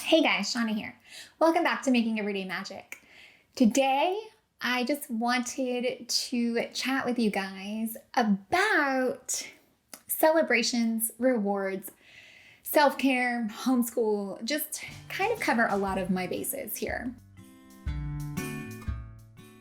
Hey guys, Shanna here. Welcome back to Making Everyday Magic. Today, I just wanted to chat with you guys about celebrations, rewards, self-care, homeschool, just kind of cover a lot of my bases here.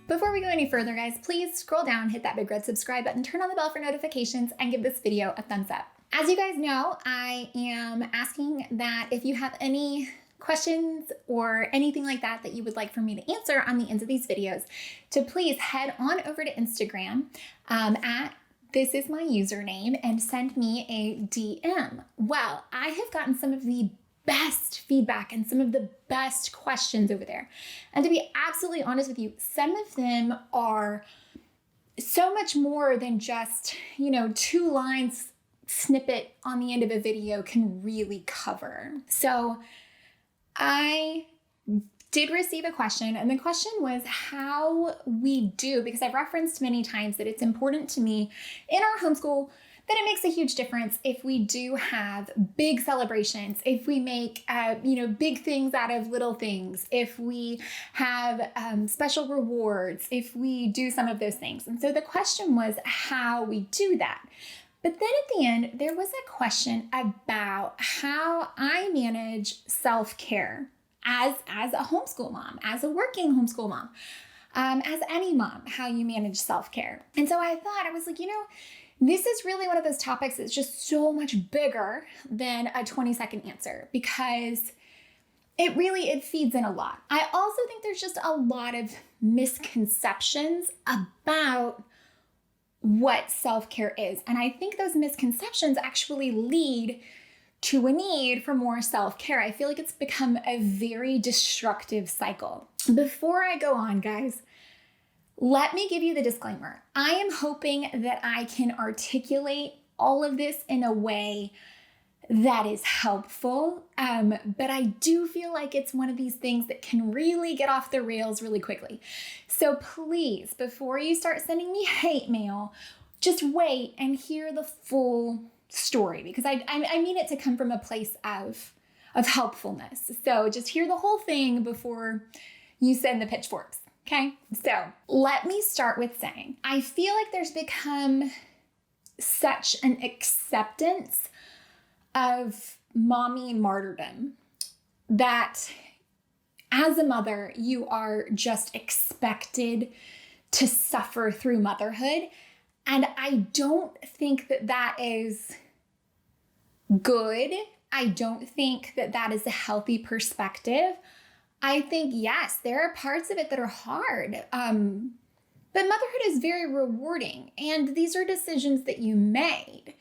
Before we go any further, guys, please scroll down, hit that big red subscribe button, turn on the bell for notifications, and give this video a thumbs up. As you guys know, I am asking that if you have any questions or anything like that you would like for me to answer on the ends of these videos, to please head on over to Instagram at this is my username and send me a DM. Well, I have gotten some of the best feedback and some of the best questions over there. And to be absolutely honest with you, some of them are so much more than just, 2 lines snippet on the end of a video can really cover. So I did receive a question, and the question was how we do, because I've referenced many times that it's important to me in our homeschool that it makes a huge difference if we do have big celebrations, if we make, big things out of little things, if we have special rewards, if we do some of those things. And so the question was how we do that. But then at the end, there was a question about how I manage self-care as a homeschool mom, as a working homeschool mom, as any mom, how you manage self-care. And so I thought, I was like, this is really one of those topics that's just so much bigger than a 20-second answer, because it feeds in a lot. I also think there's just a lot of misconceptions about what self-care is. And I think those misconceptions actually lead to a need for more self-care. I feel like it's become a very destructive cycle. Before I go on, guys, let me give you the disclaimer. I am hoping that I can articulate all of this in a way that is helpful, but I do feel like it's one of these things that can really get off the rails really quickly. So please, before you start sending me hate mail, just wait and hear the full story, because I mean it to come from a place of helpfulness. So just hear the whole thing before you send the pitchforks, okay? So let me start with saying, I feel like there's become such an acceptance of mommy martyrdom that as a mother, you are just expected to suffer through motherhood. And I don't think that that is good. I don't think that that is a healthy perspective. I think, yes, there are parts of it that are hard, but motherhood is very rewarding, and these are decisions that you made.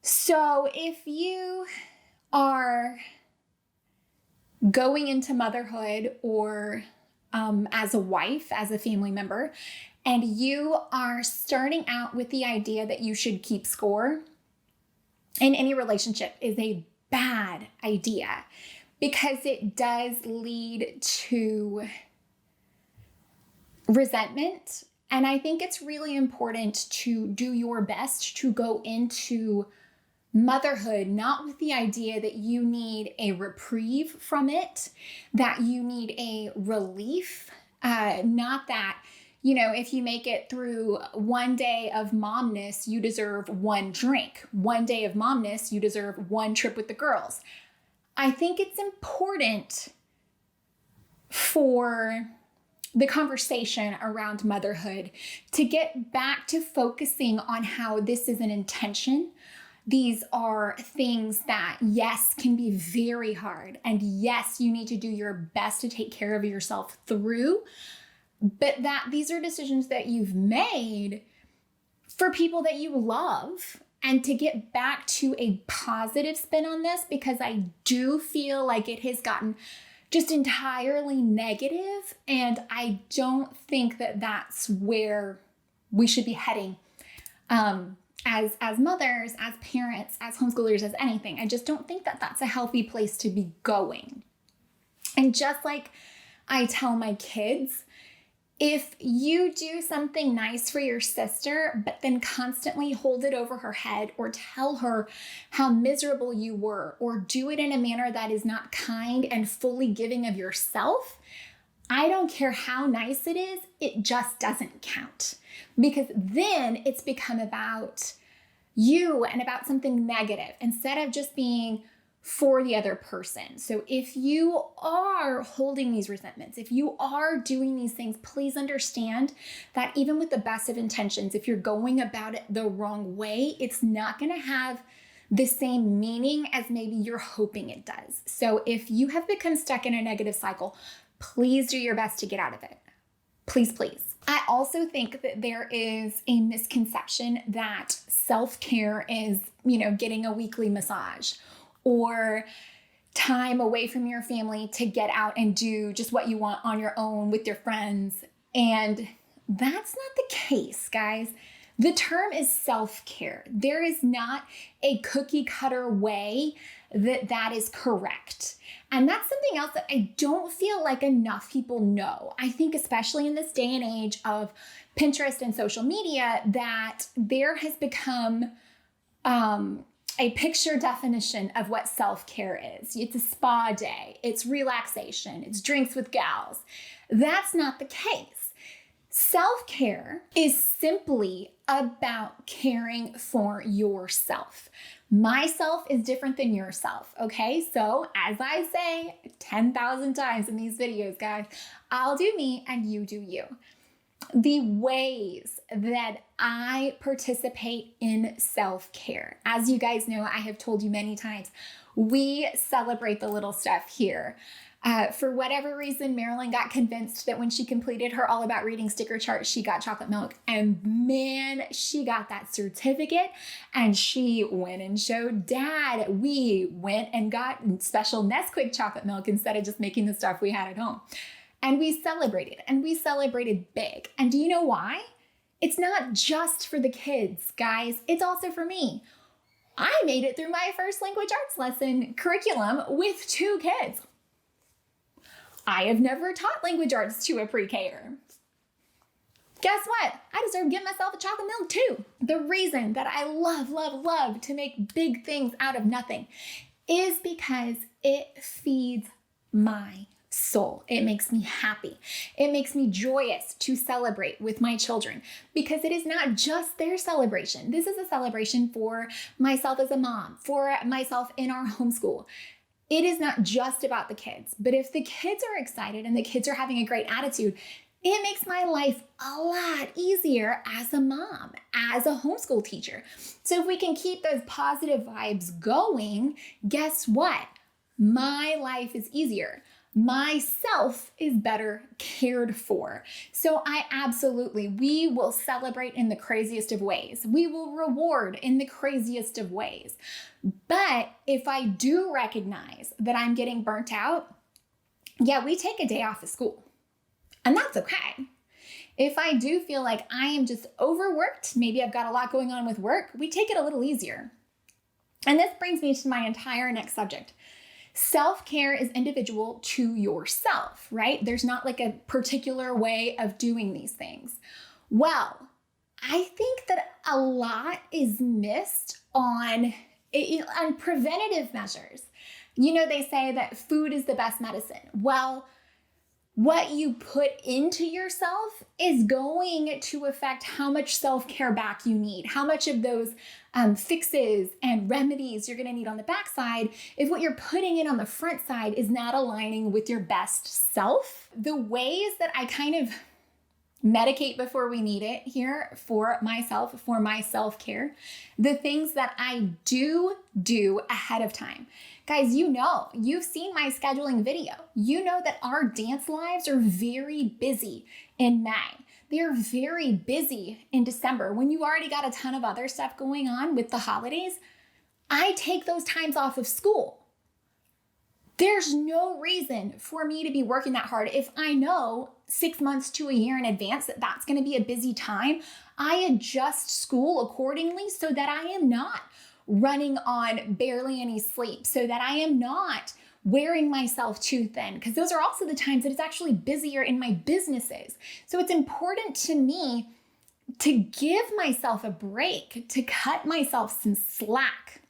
So if you are going into motherhood or as a wife, as a family member, and you are starting out with the idea that you should keep score in any relationship, is a bad idea, because it does lead to resentment. And I think it's really important to do your best to go into motherhood not with the idea that you need a reprieve from it, that you need a relief, not that, if you make it through one day of momness, you deserve one drink. One day of momness, you deserve one trip with the girls. I think it's important for the conversation around motherhood to get back to focusing on how this is an intention. These are things that, yes, can be very hard. And yes, you need to do your best to take care of yourself through. But that these are decisions that you've made for people that you love. And to get back to a positive spin on this, because I do feel like it has gotten just entirely negative. And I don't think that that's where we should be heading. As mothers, as parents, as homeschoolers, as anything. I just don't think that that's a healthy place to be going. And just like I tell my kids, If you do something nice for your sister, but then constantly hold it over her head or tell her how miserable you were, or do it in a manner that is not kind and fully giving of yourself, I don't care how nice it is, it just doesn't count. Because then it's become about you and about something negative instead of just being for the other person. So if you are holding these resentments, if you are doing these things, please understand that even with the best of intentions, if you're going about it the wrong way, it's not going to have the same meaning as maybe you're hoping it does. So if you have become stuck in a negative cycle, please do your best to get out of it. Please, please. I also think that there is a misconception that self-care is, getting a weekly massage or time away from your family to get out and do just what you want on your own with your friends. And that's not the case, guys. The term is self-care. There is not a cookie cutter way that is correct. And that's something else that I don't feel like enough people know. I think especially in this day and age of Pinterest and social media, that there has become a picture definition of what self-care is. It's a spa day, it's relaxation, it's drinks with gals. That's not the case. Self-care is simply about caring for yourself. Myself is different than yourself, okay? So as I say 10,000 times in these videos, guys, I'll do me and you do you. The ways that I participate in self-care, as you guys know, I have told you many times, we celebrate the little stuff here. For whatever reason, Marilyn got convinced that when she completed her All About Reading sticker chart, she got chocolate milk. And man, she got that certificate and she went and showed Dad. We went and got special Nesquik chocolate milk instead of just making the stuff we had at home. And we celebrated big. And do you know why? It's not just for the kids, guys. It's also for me. I made it through my first language arts lesson curriculum with 2 kids. I have never taught language arts to a pre-K-er. Guess what? I deserve to give myself a chocolate milk too. The reason that I love to make big things out of nothing is because it feeds my soul. It makes me happy. It makes me joyous to celebrate with my children because it is not just their celebration. This is a celebration for myself as a mom, for myself in our homeschool. It is not just about the kids, but if the kids are excited and the kids are having a great attitude, it makes my life a lot easier as a mom, as a homeschool teacher. So if we can keep those positive vibes going, guess what? My life is easier. Myself is better cared for. So we will celebrate in the craziest of ways. We will reward in the craziest of ways. But if I do recognize that I'm getting burnt out, we take a day off of school. And that's okay. If I do feel like I am just overworked, maybe I've got a lot going on with work, we take it a little easier. And this brings me to my entire next subject. Self-care is individual to yourself, right? There's not like a particular way of doing these things. Well, I think that a lot is missed on preventative measures. They say that food is the best medicine. Well, what you put into yourself is going to affect how much self-care back you need, how much of those fixes and remedies you're going to need on the backside if what you're putting in on the front side is not aligning with your best self. The ways that I kind of medicate before we need it here for myself, for my self-care, the things that I do ahead of time. Guys, you've seen my scheduling video. You know that our dance lives are very busy in May. They're very busy in December. When you already got a ton of other stuff going on with the holidays, I take those times off of school. There's no reason for me to be working that hard. If I know 6 months to a year in advance that that's going to be a busy time, I adjust school accordingly so that I am not running on barely any sleep, so that I am not wearing myself too thin, because those are also the times that it's actually busier in my businesses. So it's important to me to give myself a break, to cut myself some slack.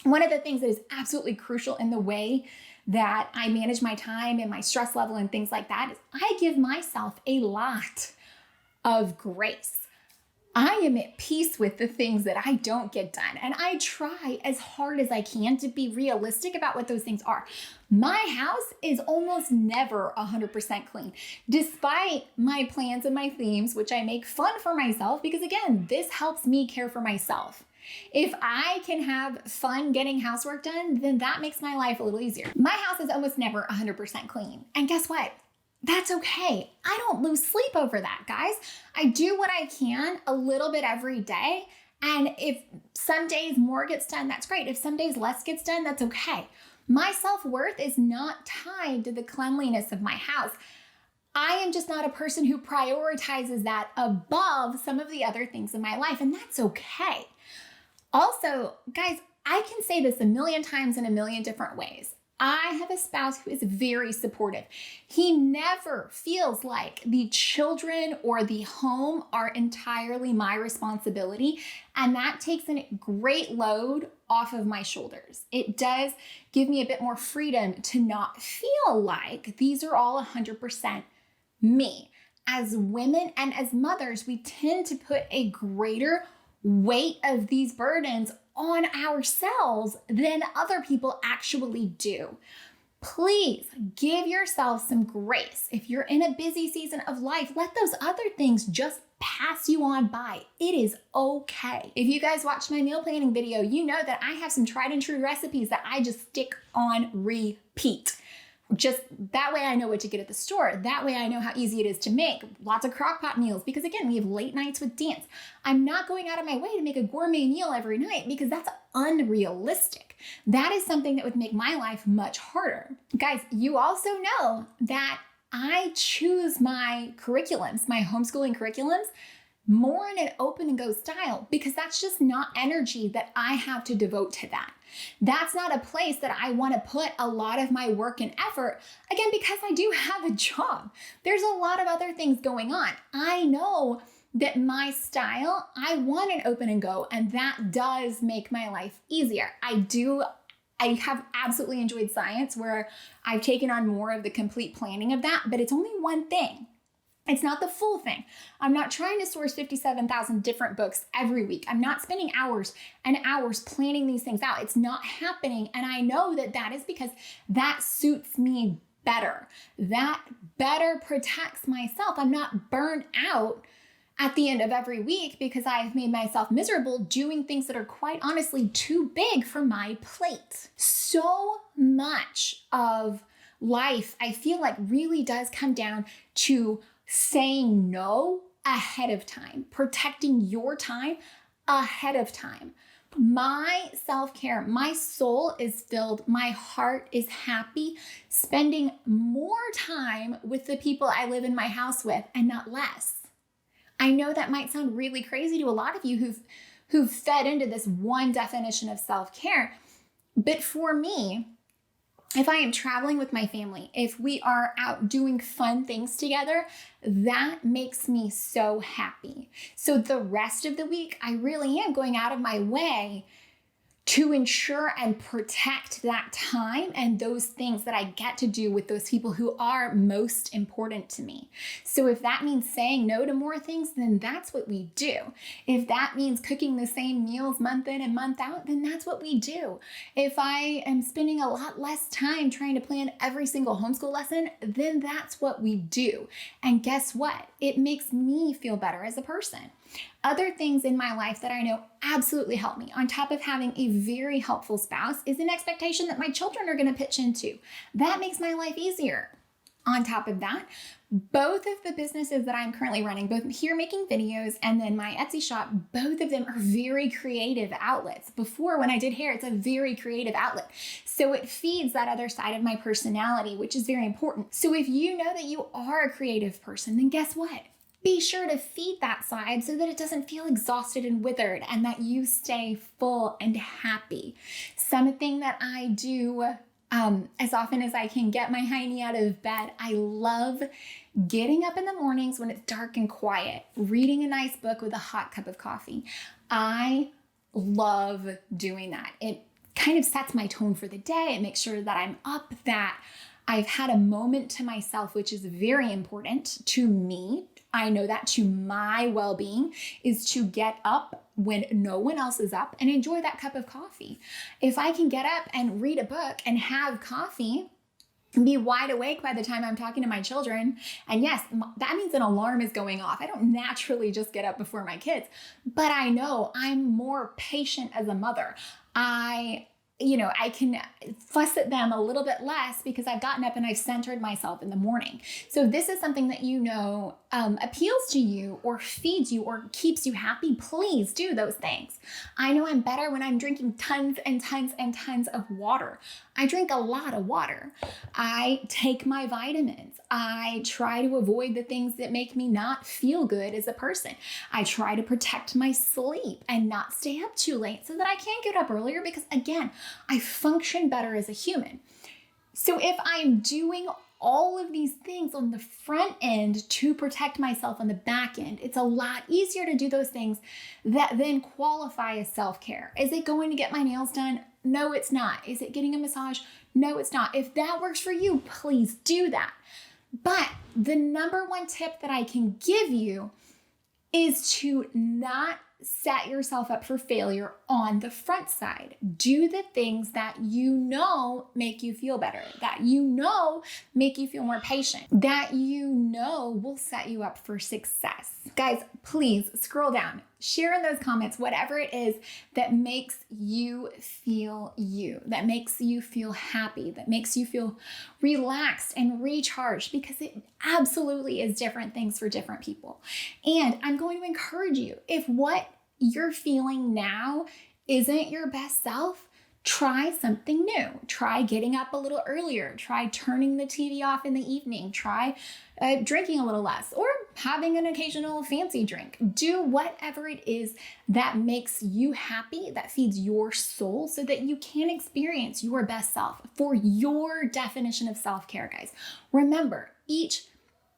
One of the things that is absolutely crucial in the way that I manage my time and my stress level and things like that is I give myself a lot of grace. I am at peace with the things that I don't get done. And I try as hard as I can to be realistic about what those things are. My house is almost never 100% clean, despite my plans and my themes, which I make fun for myself because, again, this helps me care for myself. If I can have fun getting housework done, then that makes my life a little easier. My house is almost never 100% clean. And guess what? That's okay. I don't lose sleep over that, guys. I do what I can a little bit every day. And if some days more gets done, that's great. If some days less gets done, that's okay. My self-worth is not tied to the cleanliness of my house. I am just not a person who prioritizes that above some of the other things in my life, and that's okay. Also, guys, I can say this a million times in a million different ways. I have a spouse who is very supportive. He never feels like the children or the home are entirely my responsibility, and that takes a great load off of my shoulders. It does give me a bit more freedom to not feel like these are all 100% me. As women and as mothers, we tend to put a greater weight of these burdens on ourselves than other people actually do. Please give yourself some grace. If you're in a busy season of life, let those other things just pass you on by. It is okay. If you guys watched my meal planning video, you know that I have some tried and true recipes that I just stick on repeat. Just that way I know what to get at the store. That way I know how easy it is to make. Lots of crock pot meals because, again, we have late nights with dance. I'm not going out of my way to make a gourmet meal every night because that's unrealistic. That is something that would make my life much harder. Guys, you also know that I choose my curriculums, my homeschooling curriculums, more in an open and go style because that's just not energy that I have to devote to that. That's not a place that I want to put a lot of my work and effort, again, because I do have a job. There's a lot of other things going on. I know that my style, I want an open and go, and that does make my life easier. I have absolutely enjoyed science where I've taken on more of the complete planning of that, but it's only one thing. It's not the full thing. I'm not trying to source 57,000 different books every week. I'm not spending hours and hours planning these things out. It's not happening. And I know that that is because that suits me better. That better protects myself. I'm not burned out at the end of every week because I've made myself miserable doing things that are quite honestly too big for my plate. So much of life, I feel like, really does come down to saying no ahead of time, protecting your time ahead of time. My self-care, my soul is filled, my heart is happy, spending more time with the people I live in my house with and not less. I know that might sound really crazy to a lot of you who've fed into this one definition of self-care, but for me, if I am traveling with my family, if we are out doing fun things together, that makes me so happy. So the rest of the week, I really am going out of my way to ensure and protect that time and those things that I get to do with those people who are most important to me. So if that means saying no to more things, then that's what we do. If that means cooking the same meals month in and month out, then that's what we do. If I am spending a lot less time trying to plan every single homeschool lesson, then that's what we do. And guess what? It makes me feel better as a person. Other things in my life that I know absolutely help me, on top of having a very helpful spouse, is an expectation that my children are going to pitch into. That makes my life easier. On top of that, both of the businesses that I'm currently running, both here making videos and then my Etsy shop, both of them are very creative outlets. Before, when I did hair, it's a very creative outlet. So it feeds that other side of my personality, which is very important. So if you know that you are a creative person, then guess what? Be sure to feed that side so that it doesn't feel exhausted and withered and that you stay full and happy. Something that I do as often as I can get my hiney out of bed. I love getting up in the mornings when it's dark and quiet, reading a nice book with a hot cup of coffee. I love doing that. It kind of sets my tone for the day. It makes sure that I'm up, that I've had a moment to myself, which is very important to me. I know that to my well-being is to get up when no one else is up and enjoy that cup of coffee. If I can get up and read a book and have coffee, be wide awake by the time I'm talking to my children. And yes, that means an alarm is going off. I don't naturally just get up before my kids, but I know I'm more patient as a mother. I can fuss at them a little bit less because I've gotten up and I've centered myself in the morning. So this is something that appeals to you or feeds you or keeps you happy. Please do those things. I know I'm better when I'm drinking tons and tons and tons of water. I drink a lot of water. I take my vitamins. I try to avoid the things that make me not feel good as a person. I try to protect my sleep and not stay up too late so that I can get up earlier because, again, I function better as a human. So if I'm doing all of these things on the front end to protect myself on the back end, it's a lot easier to do those things that then qualify as self-care. Is it going to get my nails done? No, it's not. Is it getting a massage? No, it's not. If that works for you, please do that. But the number one tip that I can give you is to not set yourself up for failure on the front side. Do the things that you know make you feel better, that you know make you feel more patient, that you know will set you up for success. Guys, please scroll down, share in those comments whatever it is that makes you feel you, that makes you feel happy, that makes you feel relaxed and recharged, because it absolutely is different things for different people. And I'm going to encourage you, if what you're feeling now isn't your best self, try something new. Try getting up a little earlier. Try turning the TV off in the evening. Try drinking a little less or having an occasional fancy drink. Do whatever it is that makes you happy, that feeds your soul, so that you can experience your best self for your definition of self-care, guys. Remember, each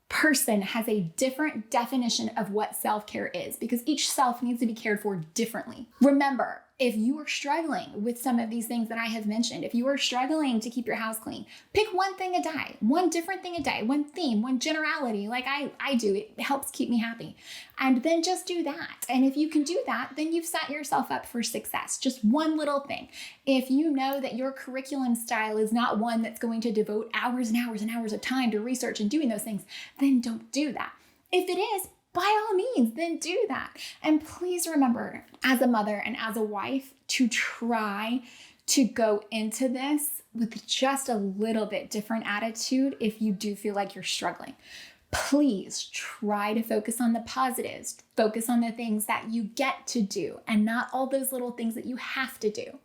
person has a different definition of what self-care is because each self needs to be cared for differently. Remember, if you are struggling with some of these things that I have mentioned, if you are struggling to keep your house clean, pick one thing a day, one different thing a day, one theme, one generality, like I do. It helps keep me happy. And then just do that. And if you can do that, then you've set yourself up for success. Just one little thing. If you know that your curriculum style is not one that's going to devote hours and hours and hours of time to research and doing those things, then don't do that. If it is, by all means, then do that. And please remember, as a mother and as a wife, to try to go into this with just a little bit different attitude if you do feel like you're struggling. Please try to focus on the positives, focus on the things that you get to do and not all those little things that you have to do.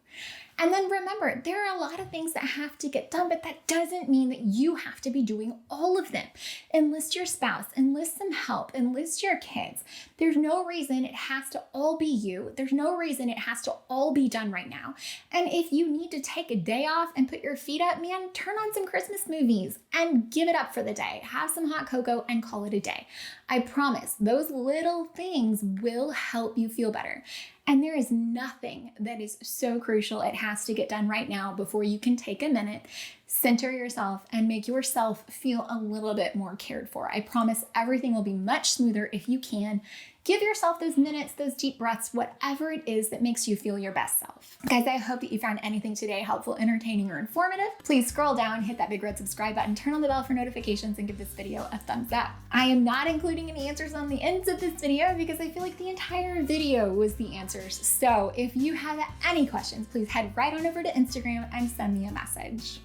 And then remember, there are a lot of things that have to get done, but that doesn't mean that you have to be doing all of them. Enlist your spouse, enlist some help, enlist your kids. There's no reason it has to all be you. There's no reason it has to all be done right now. And if you need to take a day off and put your feet up, man, turn on some Christmas movies and give it up for the day. Have some hot cocoa and call it a day. I promise those little things will help you feel better. And there is nothing that is so crucial it has to get done right now before you can take a minute, center yourself, and make yourself feel a little bit more cared for. I promise everything will be much smoother if you can. Give yourself those minutes, those deep breaths, whatever it is that makes you feel your best self. Guys, I hope that you found anything today helpful, entertaining, or informative. Please scroll down, hit that big red subscribe button, turn on the bell for notifications, and give this video a thumbs up. I am not including any answers on the ends of this video because I feel like the entire video was the answers. So if you have any questions, please head right on over to Instagram and send me a message.